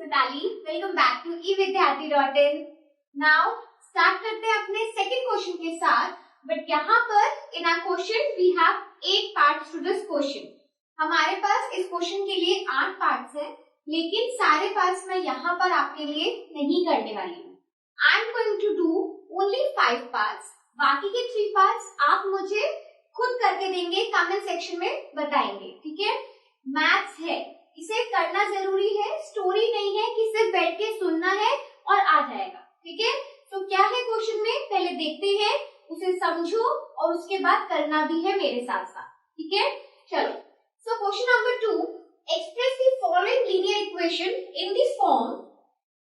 Mitali. Welcome back to evidyarthi.in। Now start करते हैं अपने सेकंड क्वेश्चन के साथ। बट यहाँ पर in our question we have 8 parts to this question. हमारे पास इस क्वेश्चन के लिए 8 पार्ट्स हैं, लेकिन सारे पार्ट्स मैं यहाँ पर आपके लिए नहीं करने वाली हूँ। I am going to do only 5 parts. बाकी के 3 पार्ट्स आप मुझे खुद करके देंगे, कमेंट सेक्शन में बताएंगे, ठीक है। मैथ्स है, इसे करना जरूरी है, स्टोरी नहीं है कि सिर्फ बैठ के सुनना है और आ जाएगा, ठीक है। तो क्या है क्वेश्चन में, पहले देखते हैं, उसे समझो और उसके बाद करना भी है मेरे साथ साथ, ठीक है। चलो, so question number 2, express the following linear equation in the form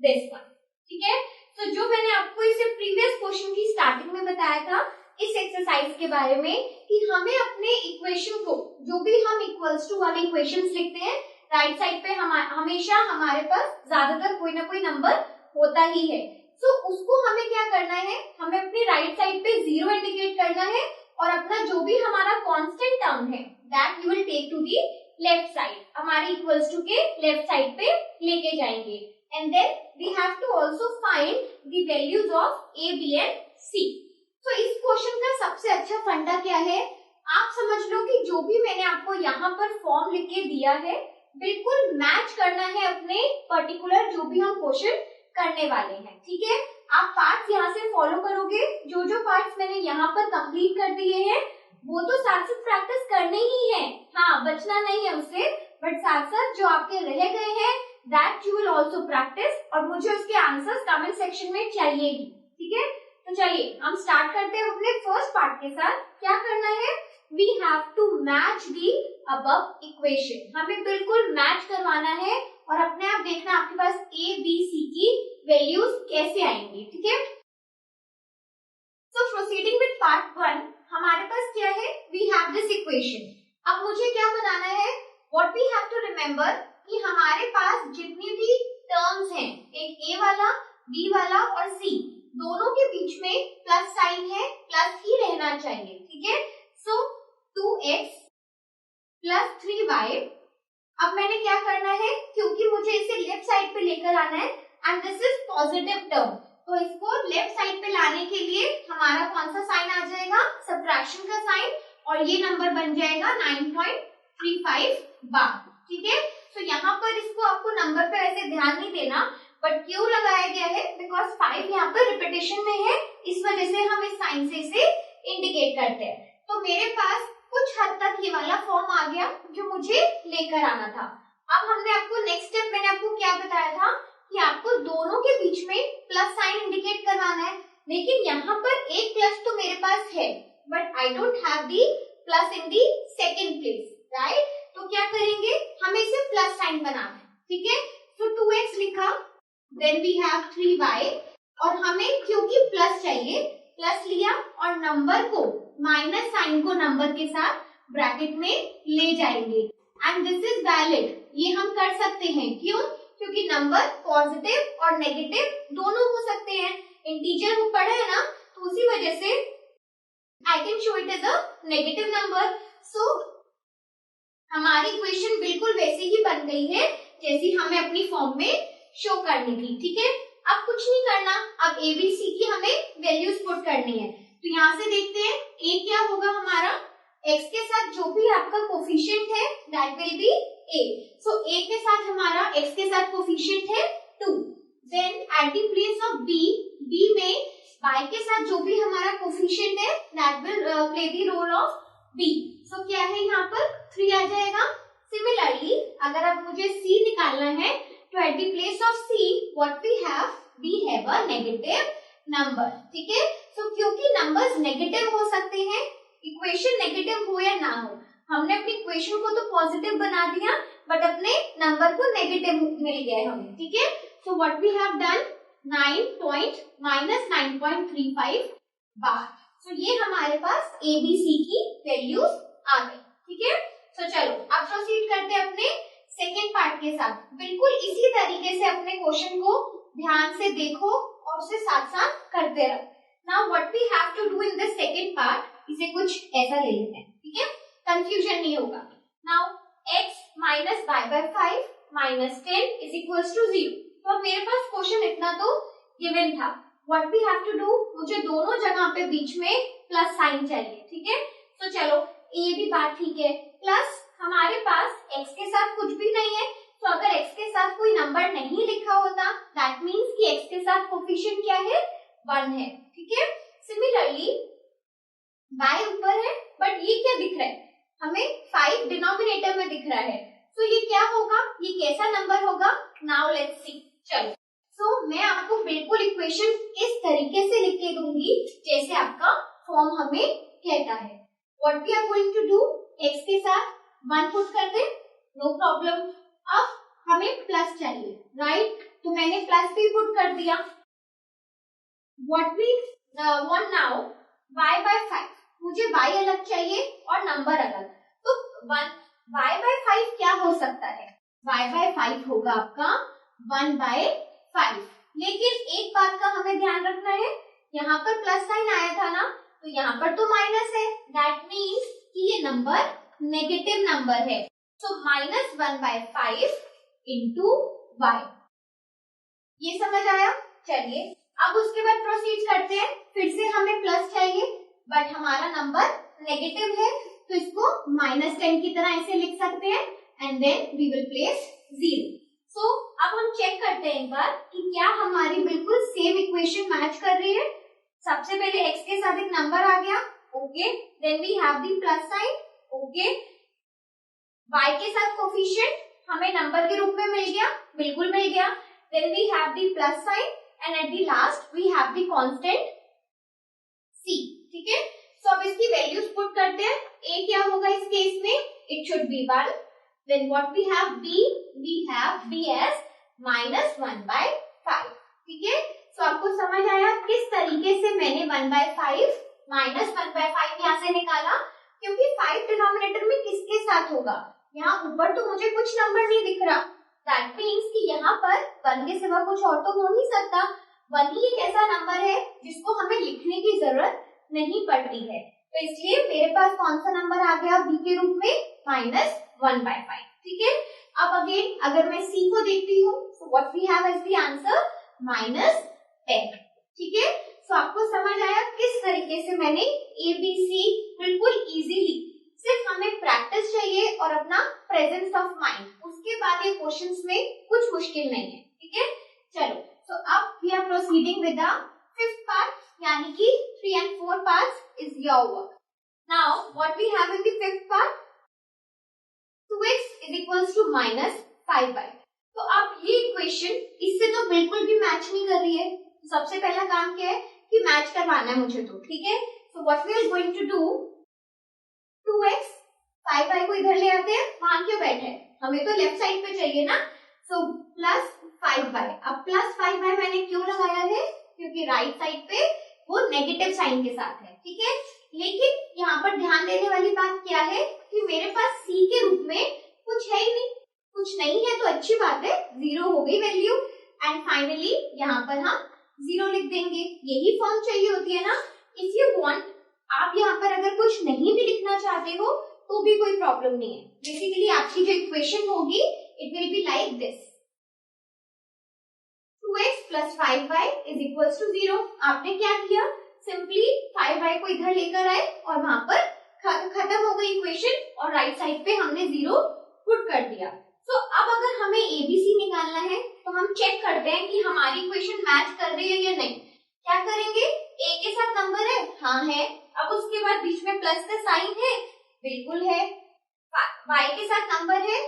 this one, ठीक है। तो जो मैंने आपको इसे प्रीवियस क्वेश्चन की स्टार्टिंग में बताया था इस एक्सरसाइज के बारे में कि हमें अपने इक्वेशन को, जो भी हम इक्वल्स टू वाले इक्वेशंस लिखते हैं, राइट साइड पे हमेशा हमारे पास ज्यादातर कोई ना कोई नंबर होता ही है। सो उसको हमें क्या करना है, हमें अपनी राइट साइड पे 0 इंडिकेट करना है और अपना जो भी हमारा कांस्टेंट टर्म है that you will take to the left side, हमारे इक्वल्स टू के लेफ्ट साइड पे लेके जाएंगे। And then we have to also find the values of A, B and C. तो इस क्वेश्चन का सबसे अच्छा फंडा क्या है, आप समझ लो कि जो भी मैंने आपको यहाँ पर फॉर्म लिख के दिया है बिल्कुल मैच करना है अपने पर्टिकुलर जो भी हम क्वेश्चन करने वाले हैं, ठीक है। आप पार्ट्स यहाँ से फॉलो करोगे, जो जो पार्ट्स मैंने यहाँ पर कंप्लीट कर दिए हैं वो तो साथ साथ प्रैक्टिस करने ही है, हाँ बचना नहीं है उससे, बट साथ साथ जो आपके रह गए हैं that you will also practice और मुझे उसके आंसर्स कमेंट सेक्शन में चाहिए ही, ठीक है। तो चलिए हम स्टार्ट करते हैं अपने फर्स्ट पार्ट के साथ। क्या करना है, we have to match the above equation, हमें बिल्कुल मैच करवाना है और अपने आप देखना आपके पास ए बी सी की वैल्यूज कैसे आएंगी, ठीक है। सो प्रोसीडिंग विद पार्ट 1, हमारे पास क्या है, वी हैव दिस इक्वेशन। अब मुझे क्या बनाना है, what we have to remember कि हमारे पास जितनी भी टर्म्स हैं, एक ए वाला, बी वाला और सी, दोनों के बीच में प्लस साइन है, प्लस ही रहना चाहिए, ठीक है। सो 2x प्लस 3y। अब मैंने क्या करना है, क्योंकि मुझे इसे लेफ्ट साइड पे लेकर आना है and this is positive term, तो इसको लेफ्ट साइड पे लाने के लिए हमारा कौन सा साइन आ जाएगा, सब्ट्रैक्शन का साइन, और ये नंबर बन जाएगा 9.35 बार, ठीक है। तो यहाँ पर इसको आपको नंबर पे वैसे ध्यान नहीं देना, बट क्यों लगाया गया है, बिकॉज 5 यहाँ पर रिपीटेशन में है, इस वजह से हम इस साइन से इसे इंडिकेट करते हैं। तो मेरे पास कुछ हद तक ये वाला फॉर्म आ गया जो मुझे लेकर आना था। अब हमने आपको नेक्स्ट स्टेप, मैंने आपको क्या बताया था कि आपको दोनों के बीच में प्लस साइन इंडिकेट करवाना है, लेकिन यहाँ पर एक प्लस तो मेरे पास है but I don't have the plus in the second place, right. तो क्या करेंगे, हमें इसे प्लस साइन बनाना है, ठीक है। तो 2x लिखा, देन वी हैव 3y, और हमें क्योंकि प्लस चाहिए प्लस लिया और नंबर को, माइनस साइन को नंबर के साथ ब्रैकेट में ले जाएंगे एंड दिस इज वैलिड, ये हम कर सकते हैं, क्यों, क्योंकि नंबर पॉजिटिव और नेगेटिव दोनों हो सकते हैं, इंटीजर वो पढ़ा है ना, तो उसी वजह से I can show it as a negative number. So हमारी इक्वेशन बिल्कुल वैसी ही बन गई है जैसी हमें अपनी फॉर्म में शो करनी थी, ठीक है। अब कुछ नहीं करना, अब ए बी सी की हमें वैल्यूज पुट करनी है। तो यहाँ से देखते हैं ए क्या होगा हमारा, x के साथ जो भी आपका कोफिशिएंट है that will be a। So a के साथ हमारा x के साथ कोफिशिएंट है 2। Then at the place of b, b में y के साथ जो भी हमारा कोफिशिएंट है that will play the role of b। So क्या है यहाँ पर 3 आ जाएगा। सिमिलरली अगर अब मुझे c निकालना है तो at the place of c what we have a negative number, ठीक है। सो क्योंकि नंबर्स नेगेटिव हो सकते हैं, इक्वेशन नेगेटिव हो या ना हो, हमने अपनी इक्वेशन को तो पॉजिटिव बना दिया बट अपने नंबर को नेगेटिव मिल गया है हमें, ठीक है। So what we have done 9.35 बार। सो ये हमारे पास ए बी सी की वैल्यूज आ गई, ठीक है। सो चलो अब प्रोसीड करते हैं अपने सेकेंड पार्ट के साथ। बिल्कुल इसी तरीके से अपने क्वेश्चन को ध्यान से देखो और उसे साथ साथ करते रहो। Now what we have to do in this second part, इसे कुछ ऐसा ले लेते हैं, ठीक है, कंफ्यूजन नहीं होगा। Now x minus y by 5 minus 10 is equals to 0। तो अब मेरे पास क्वेश्चन इतना तो गिवन था। What we have to do, मुझे दोनों जगह पे बीच में प्लस साइन चाहिए, ठीक है। तो चलो ये भी बात ठीक है, प्लस हमारे पास x के साथ कुछ भी नहीं है, तो अगर x के साथ कोई नंबर नहीं लिखा होता दैट मीन्स कि x के साथ कोफिशिएंट क्या है, 1 है, ठीक है। सिमिलरली y ऊपर है बट ये क्या दिख रहा है, हमें 5 डिनोमिनेटर में दिख रहा है, तो ये क्या होगा, ये कैसा नंबर होगा, नाउ लेट्स सी। चलो मैं आपको बिल्कुल इक्वेशन इस तरीके से लिख के दूंगी जैसे आपका फॉर्म हमें कहता है। What we are going to do, x के साथ 1 पुट कर दे, नो प्रॉब्लम। अब हमें प्लस चाहिए, राइट, तो मैंने प्लस भी पुट कर दिया। What we want now, y by 5, मुझे y अलग चाहिए और नंबर अलग, तो y by 5 क्या हो सकता है, y by 5 होगा आपका 1 by 5। लेकिन एक बात का हमें ध्यान रखना है, यहाँ पर प्लस साइन आया था ना, तो यहाँ पर तो माइनस है, दैट मीन्स कि ये नंबर नेगेटिव नंबर है, सो -1 by 5 इंटू y। ये समझ आया। चलिए अब उसके बाद प्रोसीड करते हैं, फिर से हमें प्लस चाहिए बट हमारा नंबर नेगेटिव है, तो इसको -10 की तरह ऐसे लिख सकते हैं and then we will place 0। So अब हम चेक करते हैं एक बार कि क्या हमारी बिल्कुल सेम इक्वेशन मैच कर रही है। सबसे पहले x के साथ एक नंबर आ गया, okay, then we have the plus sign, okay, y के साथ कोफिशिएंट हमें नंबर के रूप में मिल गया, बिल्कुल मिल गया, then we have the plus sign and at the last we have the constant c, ठीक है। सो अब इसकी वैल्यूज पुट करते हैं, a क्या होगा इस केस में, it should be 1, then what we have b, we have b as -1 by 5, ठीक है। सो आपको समझ आया किस तरीके से मैंने 1 by 5 -1 by 5 यहाँ से निकाला, क्योंकि 5 डिनोमिनेटर में किसके साथ होगा, यहाँ ऊपर तो मुझे कुछ नंबर नहीं दिख रहा, दैट मीन्स कि यहाँ पर 1 के सिवा कुछ और तो हो नहीं सकता, 1 ही एक ऐसा नंबर है जिसको हमें लिखने की जरूरत नहीं पड़ती है, तो इसलिए मेरे पास कौन सा नंबर आ गया b के रूप में, -1 by 5, ठीक है। अब अगेन अगर मैं c को देखती हूँ, so what we have as the answer -10, ठीक है। सो आपको समझ आया किस तरीके से मैंने ABC बिल्कुल इजीली, सिर्फ हमें प्रैक्टिस चाहिए और अपना प्रेजेंस ऑफ माइंड, उसके बाद ये क्वेश्चंस में कुछ मुश्किल नहीं है, ठीक है। चलो सो अब we are proceeding with the 5th part, यानी कि 3 and 4 parts is your work. Now what we have in the 5th part, 2x is equals to -5y। तो अब ये इक्वेशन इससे तो बिल्कुल भी मैच नहीं कर रही है, सबसे पहला काम क्या है कि मैच करवाना है मुझे, तो ठीक है। So what we are going to do, 2x 5y को इधर ले आते हैं, वहां क्यों बैठे हैं, हमें तो लेफ्ट साइड पे चाहिए ना, सो +5y। अब +5y मैंने क्यों लगाया है, क्योंकि राइट साइड पे वो नेगेटिव साइन के साथ है, ठीक है। लेकिन यहाँ पर ध्यान देने वाली बात क्या है कि मेरे पास c के रूप में कुछ है ही नहीं, कुछ नहीं है तो अच्छी बात है, 0 हो गई वैल्यू एंड फाइनली यहाँ पर हम 0 लिख देंगे, यही फॉर्म चाहिए होती है ना। इफ यू वांट, आप यहाँ पर अगर कुछ नहीं भी लिखना चाहते हो तो भी कोई प्रॉब्लम नहीं है, बेसिकली आपकी जो इक्वेशन होगी it will be like this, 2x + 5y is equals to 0। आपने क्या किया, सिंपली 5y को इधर लेकर आए और वहां पर खत्म हो गई इक्वेशन और राइट साइड पे हमने 0 पुट कर दिया। सो अब अगर हमें ABC निकालना है तो हम चेक करते हैं कि हमारी इक्वेशन मैच कर रही है या नहीं। क्या करेंगे, a के साथ नंबर है, हाँ है, अब उसके बाद बीच में प्लस का साइन है, बिल्कुल है, y के साथ नंबर है,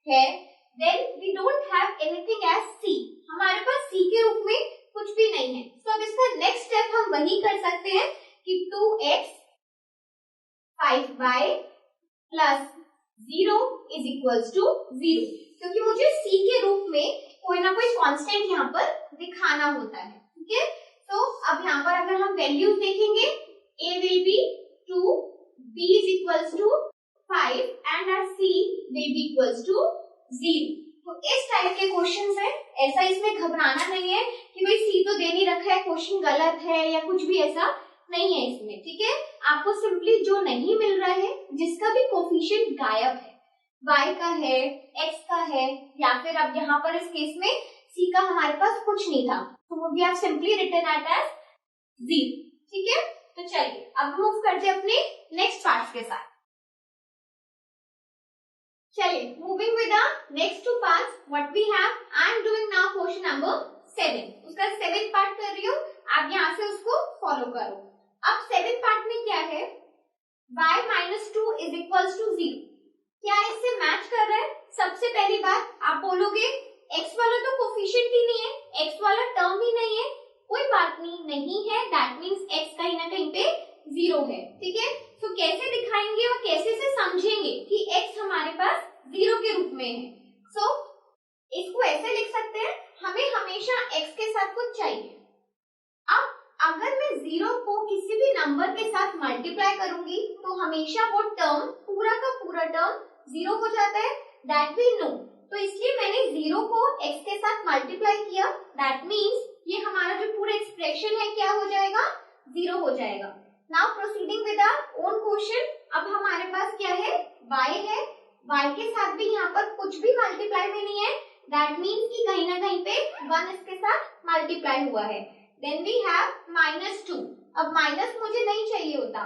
then we don't have anything as c, हमारे पास c के रूप में कुछ भी नहीं है। तो अब इसका नेक्स्ट स्टेप हम वही कर सकते हैं कि 2x 5y + 0 is equals to 0, क्योंकि मुझे c के रूप में कोई ना कोई कांस्टेंट यहाँ पर दिखाना होता है, ठीक है। तो अब यहाँ पर अगर हम वैल्यूज देखेंगे, a will be 2, b is equals to 5 and our c will be equals to 0। तो इस टाइप के क्वेश्चंस है, ऐसा इसमें घबराना नहीं है कि भाई सी तो दे नहीं रखा है, क्वेश्चन गलत है या कुछ भी ऐसा नहीं है इसमें, ठीक है। आपको सिंपली जो नहीं मिल रहा है, जिसका भी कोफिशिएंट गायब है, y का है, x का है, या फिर अब यहाँ पर इस केस में सी का हमारे पास कुछ नहीं था, तो we have simply written it as 0। ठीक है, तो चलिए अब मूव करते हैं अपने नेक्स्ट पार्ट्स के साथ। चलिए moving with the next two parts, what we have, I am doing now question number 7, उसका 7th पार्ट कर रही हूँ, आप यहाँ से उसको फॉलो करो। अब 7th पार्ट में क्या है, y minus 2 is equals to 0, क्या इससे मैच कर रहा है? सबसे पहली बात आप बोलोगे x वाला तो कोफिशिएंट ही नहीं है, x वाला टर्म ही नहीं है, कोई बात नहीं है, दैट मीन्स x कहीं ना कहीं पे 0 है। ठीक है, तो कैसे दिखाएंगे और कैसे से समझेंगे कि x हमारे पास 0 के रूप में है? सो इसको ऐसे लिख सकते हैं, हमें हमेशा x के साथ कुछ चाहिए। अब अगर मैं 0 को किसी भी नंबर के साथ मल्टीप्लाई करूंगी तो हमेशा वो टर्म, पूरा का पूरा टर्म 0 हो जाता है, दैट वी नो। तो इसलिए मैंने 0 को x के साथ मल्टीप्लाई किया, दैट मीन्स ये हमारा जो पूरा एक्सप्रेशन है क्या हो जाएगा, 0 हो जाएगा। Now proceeding with our own question, अब हमारे पास क्या है, y है, y के साथ भी यहाँ पर कुछ भी मल्टीप्लाई में नहीं है, दैट मीन्स कि कहीं ना कहीं पे 1 इसके साथ मल्टीप्लाई हुआ है। देन वी हैव -2, अब माइनस मुझे नहीं चाहिए होता,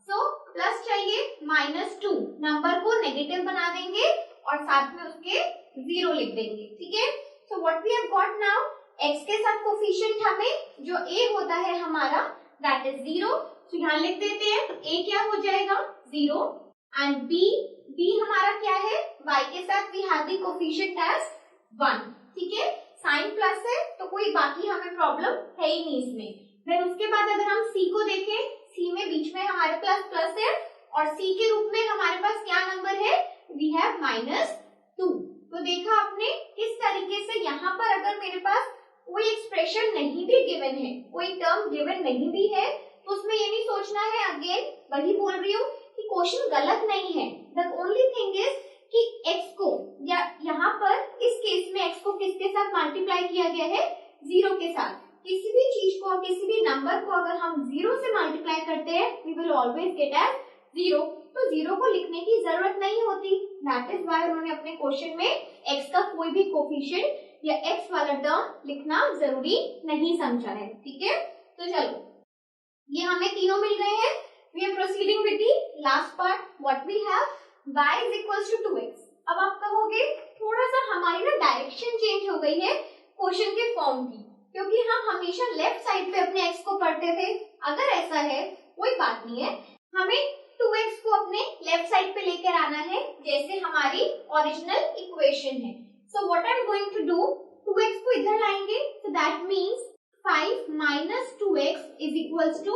सो प्लस चाहिए, -2 नंबर को नेगेटिव बना देंगे और साथ में उसके 0 लिख देंगे। ठीक है, so what we have got now, x के साथ कोफिशिएंट हमें जो a होता है हमारा, दैट इज 0, तो यहाँ लिख देते हैं a क्या हो जाएगा 0, एंड b हमारा क्या है, y के साथ we have the coefficient as 1। ठीक है, साइन प्लस है तो कोई बाकी हमें प्रॉब्लम है ही नहीं इसमें। फिर उसके बाद अगर हम c को देखें, c में बीच में हमारे पास प्लस है और c के रूप में हमारे पास क्या नंबर है, वी हैव -2। तो देखा आपने किस तरीके से यहाँ पर अगर मेरे पास कोई एक्सप्रेशन नहीं भी गिवन है, कोई टर्म गिवन नहीं भी है, तो उसमें ये नहीं सोचना है, अगेन वही बोल रही हूँ कि क्वेश्चन गलत नहीं है। द ओनली थिंग इज कि x को, या यहाँ पर इस केस में x को किसके साथ मल्टीप्लाई किया गया है, 0 के साथ। किसी भी चीज को, किसी भी नंबर को अगर हम 0 से मल्टीप्लाई करते हैं, we will always get as 0, तो 0 को लिखने की जरूरत नहीं होती। दैट इज व्हाई उन्होंने अपने क्वेश्चन में x का कोई भी कोफिशिएंट या x वाला टर्म लिखना जरूरी नहीं समझा है। ठीक है, तो चलो ये हमें तीनों मिल गए हैं। We are proceeding with the last part, what we have, y is equals to 2x। अब आप कहोगे थोड़ा सा हमारी ना डायरेक्शन चेंज हो गई है क्वेश्चन के फॉर्म की, क्योंकि हम हमेशा लेफ्ट साइड पे अपने x को पढ़ते थे। अगर ऐसा है कोई बात नहीं है, हमें 2x को अपने लेफ्ट साइड पे लेकर आना है जैसे हमारी ओरिजिनल इक्वेशन है। So what I am going to do, 2x को इधर लाएंगे, so that means 5 minus 2x is equals to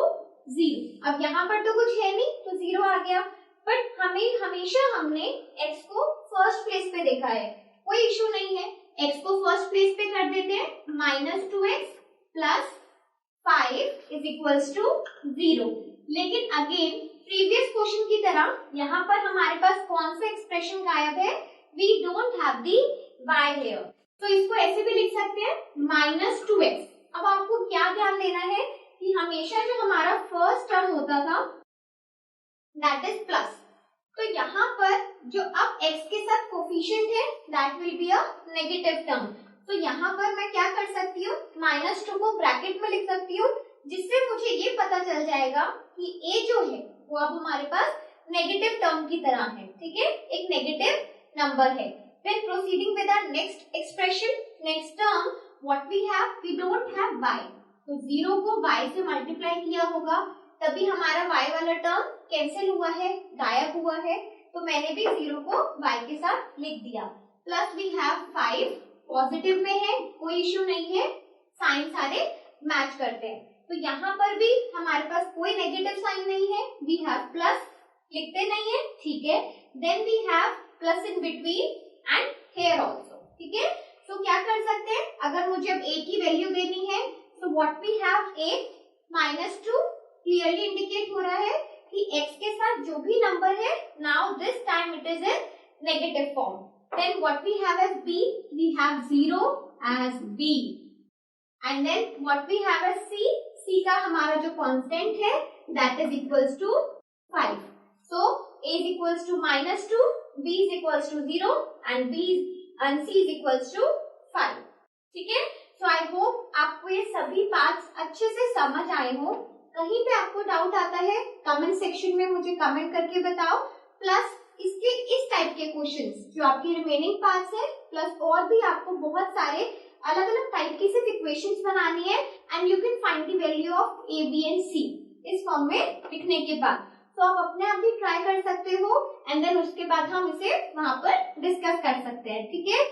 0। अब यहाँ पर तो कुछ है नहीं तो 0 आ गया, बट हमेशा हमने x को फर्स्ट प्लेस पे देखा है, कोई इशू नहीं है, x को फर्स्ट प्लेस पे कर देते हैं, -2x plus 5 is equals to 0। लेकिन अगेन प्रीवियस क्वेश्चन की तरह यहाँ पर हमारे पास कौन सा एक्सप्रेशन गायब है, we don't have the y here, तो इसको ऐसे भी लिख सकते हैं -2x। अब आपको क्या ध्यान देना है कि हमेशा जो हमारा फर्स्ट टर्म होता था दैट इज प्लस, तो यहाँ पर जो अब x के साथ कोफिशिएंट है that will be a negative term. तो यहाँ पर मैं क्या कर सकती हूँ, -2 को ब्रैकेट में लिख सकती हूँ, जिससे मुझे ये पता चल जाएगा कि a जो है वो अब हमारे पास नेगेटिव टर्म की तरह है। ठीक है, एक नेगेटिव नंबर है। Then proceeding with our next expression, next term, what we have, we don't have y, तो 0 को y से मल्टीप्लाई किया होगा तभी हमारा y वाला टर्म कैंसिल हुआ है, गायब हुआ है, तो मैंने भी 0 को y के साथ लिख दिया। प्लस वी हैव 5 पॉजिटिव में है, कोई इश्यू नहीं है, साइन सारे मैच करते हैं, तो यहाँ पर भी हमारे पास कोई नेगेटिव साइन नहीं है, वी हैव प्लस, लिखते नहीं है, ठीक है। Then we have plus in between and here also. ठीक है, तो क्या कर सकते हैं, अगर मुझे अब a की वैल्यू देनी है, तो what we have, a -2 clearly indicate हो रहा है कि x के साथ जो भी नंबर है, now this time it is in negative form. Then what we have as b, we have 0 as b, and then what we have as c, c का हमारा जो कांस्टेंट है that is equals to 5। So a is equals to -2, b is equals to 0 and c is equals to 5। ठीक है। सो I hope आपको ये सभी parts अच्छे से समझ आए हो। कहीं पे आपको डाउट आता है कमेंट सेक्शन में मुझे कमेंट करके बताओ। प्लस इसके इस टाइप के क्वेश्चंस जो आपके रिमेनिंग पार्ट्स है, प्लस और भी आपको बहुत सारे अलग अलग टाइप की सिर्फ इक्वेशंस बनानी है and you can find the value of A B and C इस फॉर्म में लिखने के बाद। तो आप अपने आप भी ट्राई कर सकते हो एंड देन उसके बाद हम इसे वहां पर डिस्कस कर सकते हैं। ठीक है।